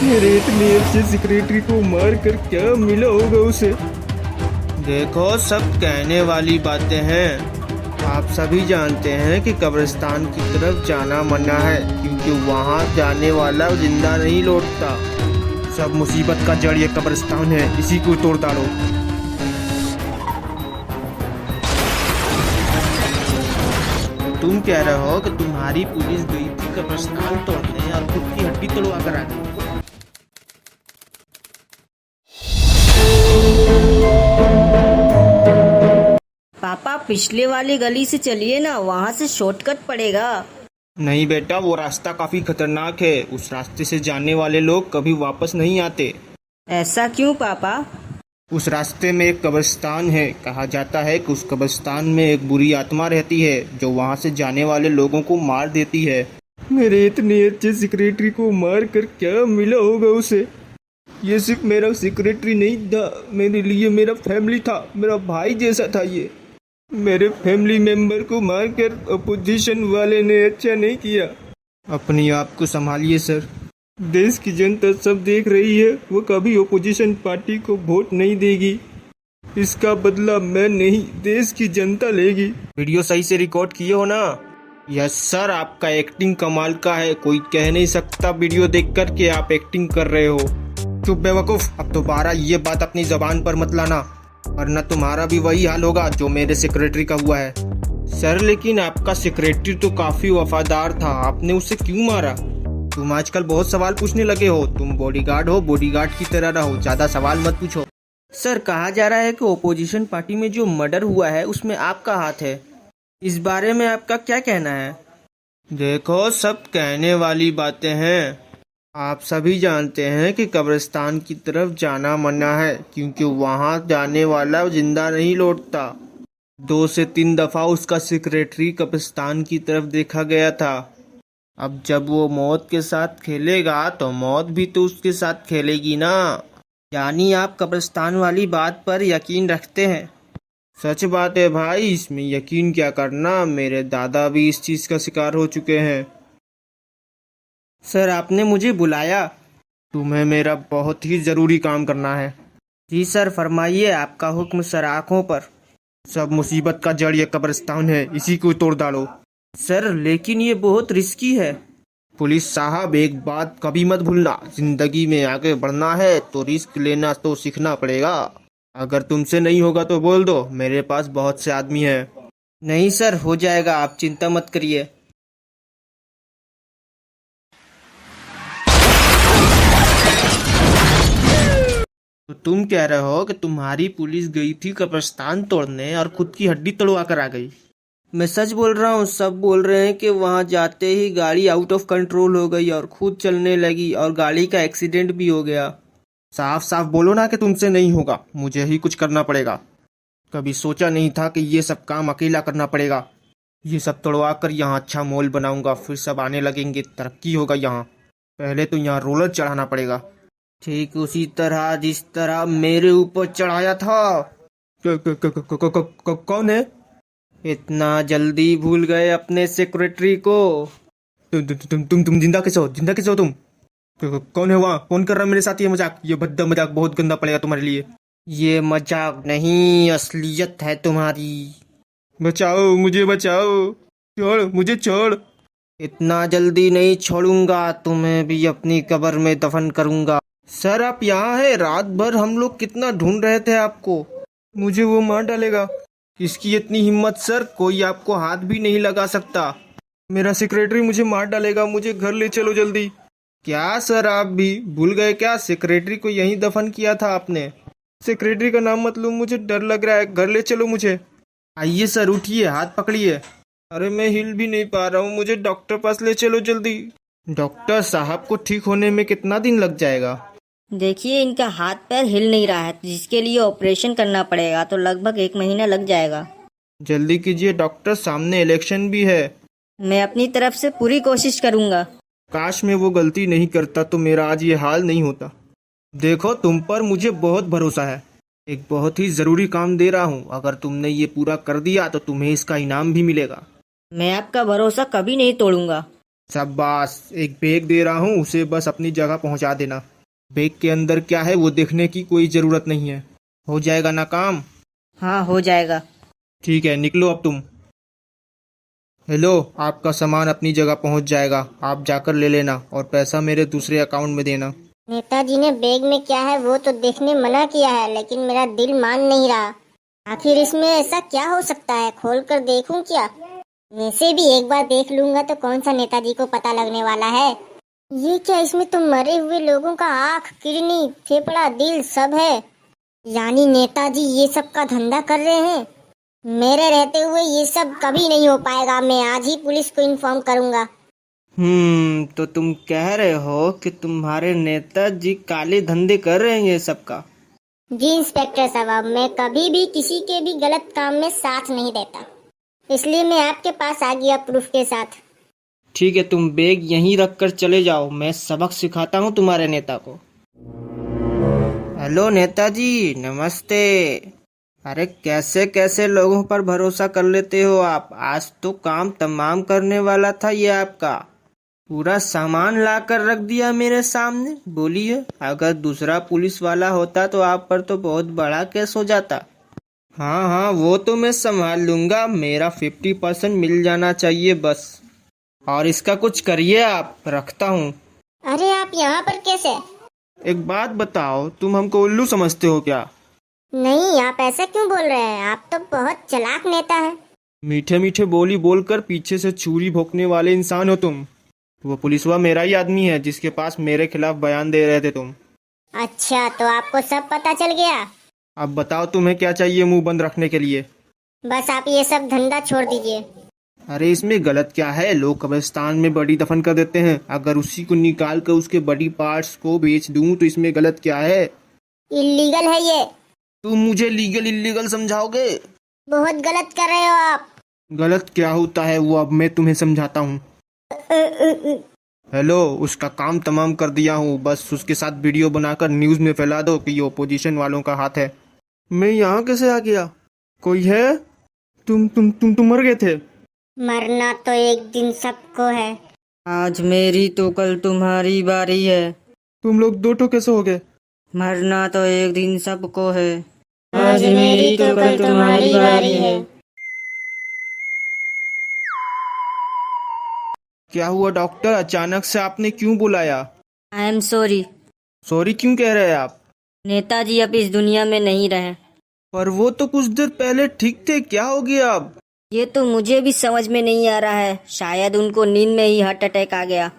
मेरे इतने अच्छे सेक्रेटरी को मार कर क्या मिला होगा उसे। देखो, सब कहने वाली बातें हैं। आप सभी जानते हैं कि कब्रिस्तान की तरफ जाना मना है, क्योंकि वहां जाने वाला जिंदा नहीं लौटता। सब मुसीबत का जड़ ये कब्रिस्तान है, इसी को तोड़ डालो। तुम कह रहे हो कि तुम्हारी पुलिस गई थी कब्रिस्तान तोड़ने और खुद की हड्डी तोड़वा कर आ गई। पापा पिछले वाली गली से चलिए ना, वहाँ से शॉर्टकट पड़ेगा। नहीं बेटा, वो रास्ता काफी खतरनाक है। उस रास्ते से जाने वाले लोग कभी वापस नहीं आते। ऐसा क्यों पापा? उस रास्ते में एक कब्रिस्तान है। कहा जाता है कि उस कब्रिस्तान में एक बुरी आत्मा रहती है जो वहां से जाने वाले लोगों को मार देती है। मेरे इतने अच्छे सेक्रेटरी को मार कर क्या मिला होगा उसे। ये सिर्फ मेरा सेक्रेटरी नहीं था, मेरे लिए मेरा फैमिली था, मेरा भाई जैसा था ये। मेरे फैमिली मेंबर को मारकर अपोजिशन वाले ने अच्छा नहीं किया। अपनी आप को संभालिए सर। देश की जनता सब देख रही है, वो कभी ओपोजिशन पार्टी को वोट नहीं देगी। इसका बदला मैं नहीं, देश की जनता लेगी। वीडियो सही से रिकॉर्ड किए हो ना? यस सर, आपका एक्टिंग कमाल का है। कोई कह नहीं सकता वीडियो देखकर कि आप एक्टिंग कर रहे हो। चुप बेवकूफ, अब दोबारा ये बात अपनी जबान पर मत लाना, वरना तुम्हारा भी वही हाल होगा जो मेरे सेक्रेटरी का हुआ है। सर लेकिन आपका सेक्रेटरी तो काफी वफादार था, आपने उसे क्यों मारा? तुम आजकल बहुत सवाल पूछने लगे हो। तुम बॉडीगार्ड हो, बॉडीगार्ड की तरह रहो, ज्यादा सवाल मत पूछो। सर कहा जा रहा है कि ओपोजिशन पार्टी में जो मर्डर हुआ है उसमें आपका हाथ है। इस बारे में आपका क्या कहना है? देखो, सब कहने वाली बातें हैं। आप सभी जानते हैं कि कब्रिस्तान की तरफ जाना मना है, क्योंकि वहां जाने वाला जिंदा नहीं लौटता। 2 से 3 दफा उसका सेक्रेटरी कब्रिस्तान की तरफ देखा गया था। अब जब वो मौत के साथ खेलेगा तो मौत भी तो उसके साथ खेलेगी ना। यानी आप कब्रिस्तान वाली बात पर यकीन रखते हैं? सच बात है भाई, इसमें यकीन क्या करना, मेरे दादा भी इस चीज का शिकार हो चुके हैं। सर आपने मुझे बुलाया? तुम्हें मेरा बहुत ही जरूरी काम करना है। जी सर फरमाइए, आपका हुक्म सर, आंखों पर। सब मुसीबत का जड़ ये कब्रिस्तान है, इसी को तोड़ डालो। सर लेकिन ये बहुत रिस्की है। पुलिस साहब, एक बात कभी मत भूलना, जिंदगी में आगे बढ़ना है तो रिस्क लेना तो सीखना पड़ेगा। अगर तुमसे नहीं होगा तो बोल दो, मेरे पास बहुत से आदमी हैं। नहीं सर, हो जाएगा, आप चिंता मत करिए। तो तुम कह रहे हो कि तुम्हारी पुलिस गई थी कब्रिस्तान तोड़ने और खुद की हड्डी तोड़वा कर आ गई? मैं सच बोल रहा हूँ। सब बोल रहे हैं कि वहां जाते ही गाड़ी आउट ऑफ कंट्रोल हो गई और खुद चलने लगी और गाड़ी का एक्सीडेंट भी हो गया। साफ साफ बोलो ना कि तुमसे नहीं होगा, मुझे ही कुछ करना पड़ेगा। कभी सोचा नहीं था कि ये सब काम अकेला करना पड़ेगा। ये सब तोड़वा कर यहाँ अच्छा मॉल बनाऊंगा, फिर सब आने लगेंगे, तरक्की होगा यहाँ। पहले तो यहाँ रोलर चढ़ाना पड़ेगा, ठीक उसी तरह जिस तरह मेरे ऊपर चढ़ाया था। कौन है? इतना जल्दी भूल गए अपने सेक्रेटरी को? तुम जिंदा कैसे हो? जिंदा कैसे हो तुम? कौन है वहाँ? कौन कर रहा है मेरे साथ ये मजाक? ये भद्दा मजाक बहुत गंदा पड़ेगा तुम्हारे लिए। ये मजाक नहीं, असलियत है तुम्हारी। बचाओ मुझे, बचाओ, छोड़ मुझे, छोड़। इतना जल्दी नहीं छोड़ूंगा, तुम्हें भी अपनी कब्र में दफन करूंगा। सर आप यहाँ है? रात भर हम लोग कितना ढूंढ रहे थे आपको। मुझे वो मार डालेगा। किसकी इतनी हिम्मत सर, कोई आपको हाथ भी नहीं लगा सकता। मेरा सेक्रेटरी मुझे मार डालेगा, मुझे घर ले चलो जल्दी। क्या सर आप भी भूल गए क्या? सेक्रेटरी को यहीं दफन किया था आपने। सेक्रेटरी का नाम मत लो, मुझे डर लग रहा है, घर ले चलो मुझे। आइए सर, उठिए, हाथ पकड़िए। अरे मैं हिल भी नहीं पा रहा हूँ, मुझे डॉक्टर पास ले चलो जल्दी। डॉक्टर साहब को ठीक होने में कितना दिन लग जाएगा? देखिए इनका हाथ पैर हिल नहीं रहा है, जिसके लिए ऑपरेशन करना पड़ेगा, तो लगभग 1 महीना लग जाएगा। जल्दी कीजिए डॉक्टर, सामने इलेक्शन भी है। मैं अपनी तरफ से पूरी कोशिश करूंगा। काश मैं वो गलती नहीं करता तो मेरा आज ये हाल नहीं होता। देखो तुम पर मुझे बहुत भरोसा है, एक बहुत ही जरूरी काम दे रहा हूँ। अगर तुमने ये पूरा कर दिया तो तुम्हें इसका इनाम भी मिलेगा। मैं आपका भरोसा कभी नहीं तोड़ूंगा। शाबाश, एक बैग दे रहा हूँ, उसे बस अपनी जगह पहुँचा देना। बैग के अंदर क्या है वो देखने की कोई जरूरत नहीं है। हो जाएगा ना काम? हाँ हो जाएगा। ठीक है, निकलो अब तुम। हेलो, आपका सामान अपनी जगह पहुंच जाएगा, आप जाकर ले लेना और पैसा मेरे दूसरे अकाउंट में देना। नेताजी ने बैग में क्या है वो तो देखने मना किया है, लेकिन मेरा दिल मान नहीं रहा। आखिर इसमें ऐसा क्या हो सकता है, खोल कर देखूं क्या? वैसे भी एक बार देख लूंगा तो कौन सा नेताजी को पता लगने वाला है। ये क्या, इसमें तो मरे हुए लोगों का आँख, किडनी, फेफड़ा, दिल सब है। यानी नेताजी ये सब का धंधा कर रहे हैं। मेरे रहते हुए ये सब कभी नहीं हो पाएगा। मैं आज ही पुलिस को इन्फॉर्म करूंगा। तो तुम कह रहे हो कि तुम्हारे नेताजी काले धंधे कर रहे हैं ये सब का? जी इंस्पेक्टर साहब, मैं कभी भी किसी के भी गलत काम में साथ नहीं देता, इसलिए मैं आपके पास आ गया प्रूफ के साथ। ठीक है, तुम बैग यहीं रख कर चले जाओ, मैं सबक सिखाता हूँ तुम्हारे नेता को। हेलो नेताजी, नमस्ते। अरे कैसे कैसे लोगों पर भरोसा कर लेते हो आप? आज तो काम तमाम करने वाला था ये आपका। पूरा सामान ला कर रख दिया मेरे सामने। बोलिए, अगर दूसरा पुलिस वाला होता तो आप पर तो बहुत बड़ा केस हो जाता। हाँ हाँ, वो तो मैं संभाल लूंगा, मेरा 50% मिल जाना चाहिए बस। और इसका कुछ करिए आप, रखता हूँ। अरे आप यहाँ पर कैसे? एक बात बताओ, तुम हमको उल्लू समझते हो क्या? नहीं, आप ऐसा क्यों बोल रहे हैं? आप तो बहुत चालाक नेता हैं। मीठे मीठे बोली बोलकर पीछे से छुरी भोंकने वाले इंसान हो तुम। वो पुलिसवा मेरा ही आदमी है जिसके पास मेरे खिलाफ बयान दे रहे थे तुम। अच्छा, तो आपको सब पता चल गया? अब बताओ तुम्हें क्या चाहिए मुंह बंद रखने के लिए? बस आप ये सब धंधा छोड़ दीजिए। अरे इसमें गलत क्या है? लोग कब्रिस्तान में बॉडी दफन कर देते हैं, अगर उसी को निकाल कर उसके बॉडी पार्ट्स को बेच दूं तो इसमें गलत क्या है? इलीगल है ये। तुम मुझे लीगल इलीगल समझाओगे? बहुत गलत कर रहे हो आप। गलत क्या होता है वो अब मैं तुम्हें समझाता हूँ। हेलो, उसका काम तमाम कर दिया हूँ, बस उसके साथ वीडियो बनाकर न्यूज़ में फैला दो कि ये ओपोजिशन वालों का हाथ है। मैं यहाँ कैसे आ गया? कोई है? तुम मर गए थे? मरना तो एक दिन सबको है। आज मेरी तो कल तुम्हारी बारी है। तुम लोग दो ठो कैसे हो गए? मरना तो एक दिन सबको है। आज मेरी तो कल तुम्हारी बारी है। क्या हुआ डॉक्टर, अचानक से आपने क्यों बुलाया? I am sorry. सॉरी क्यों कह रहे हैं आप? नेताजी अब इस दुनिया में नहीं रहे। पर वो तो कुछ देर पहले ठीक थे, क्या हो गया अब? ये तो मुझे भी समझ में नहीं आ रहा है, शायद उनको नींद में ही हार्ट अटैक आ गया।